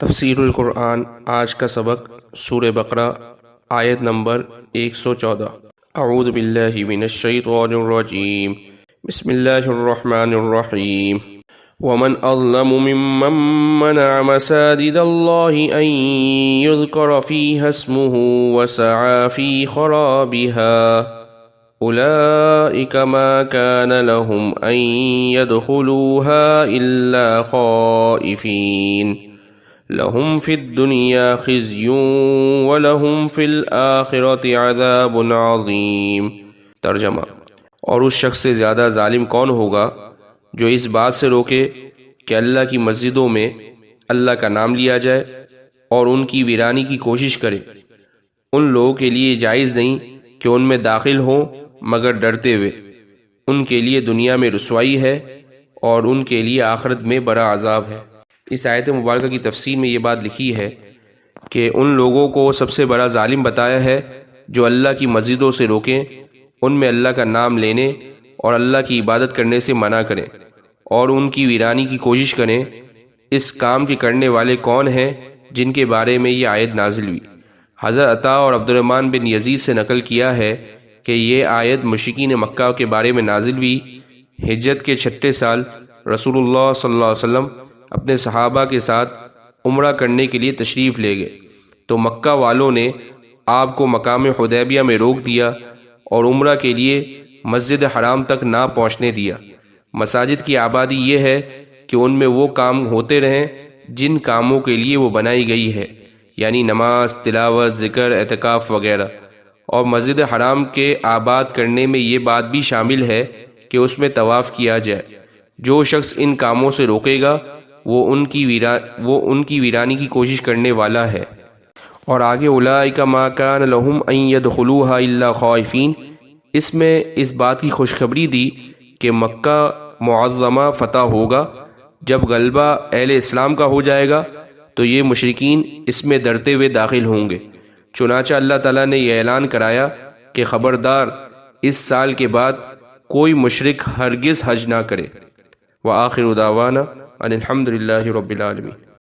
تفسیر القرآن آج کا سبق سورہ بقرہ آیت نمبر 114۔ اعوذ باللہ من الشیطان الرجیم، بسم اللہ الرحمن الرحیم۔ ومن اظلم ممن منع مساجد اللہ ان یذکر فیہا اسمہ وسعى فی خرابها اولئک ما کان لهم ان يدخلوها الا خائفین لهم في الدنيا خزي ولهم في الآخرة عذاب عظيم۔ ترجمہ: اور اس شخص سے زیادہ ظالم کون ہوگا جو اس بات سے روکے کہ اللہ کی مسجدوں میں اللہ کا نام لیا جائے اور ان کی ویرانی کی کوشش کرے۔ ان لوگوں کے لیے جائز نہیں کہ ان میں داخل ہوں مگر ڈرتے ہوئے، ان کے لیے دنیا میں رسوائی ہے اور ان کے لیے آخرت میں بڑا عذاب ہے۔ اس آیت مبارکہ کی تفسیر میں یہ بات لکھی ہے کہ ان لوگوں کو سب سے بڑا ظالم بتایا ہے جو اللہ کی مسجدوں سے روکیں، ان میں اللہ کا نام لینے اور اللہ کی عبادت کرنے سے منع کریں اور ان کی ویرانی کی کوشش کریں۔ اس کام کے کرنے والے کون ہیں جن کے بارے میں یہ آیت نازل ہوئی؟ حضرت عطا اور عبدالرحمن بن یزید سے نقل کیا ہے کہ یہ آیت مشرکین مکہ کے بارے میں نازل ہوئی۔ ہجرت کے 6 سال رسول اللہ صلی اللہ علیہ وسلم اپنے صحابہ کے ساتھ عمرہ کرنے کے لیے تشریف لے گئے تو مکہ والوں نے آپ کو مقام حدیبیہ میں روک دیا اور عمرہ کے لیے مسجد حرام تک نہ پہنچنے دیا۔ مساجد کی آبادی یہ ہے کہ ان میں وہ کام ہوتے رہیں جن کاموں کے لیے وہ بنائی گئی ہے، یعنی نماز، تلاوت، ذکر، اعتکاف وغیرہ، اور مسجد حرام کے آباد کرنے میں یہ بات بھی شامل ہے کہ اس میں طواف کیا جائے۔ جو شخص ان کاموں سے روکے گا وہ ان کی ویرانی کی کوشش کرنے والا ہے۔ اور آگے اولئک ما کان لهم ان يدخلوها الا خائفین، اس میں اس بات کی خوشخبری دی کہ مکہ معظمہ فتح ہوگا۔ جب غلبہ اہل اسلام کا ہو جائے گا تو یہ مشرکین اس میں ڈرتے ہوئے داخل ہوں گے۔ چنانچہ اللہ تعالیٰ نے یہ اعلان کرایا کہ خبردار، اس سال کے بعد کوئی مشرک ہرگز حج نہ کرے۔ وآخر دعوانا ان الحمد للہ رب العالمین۔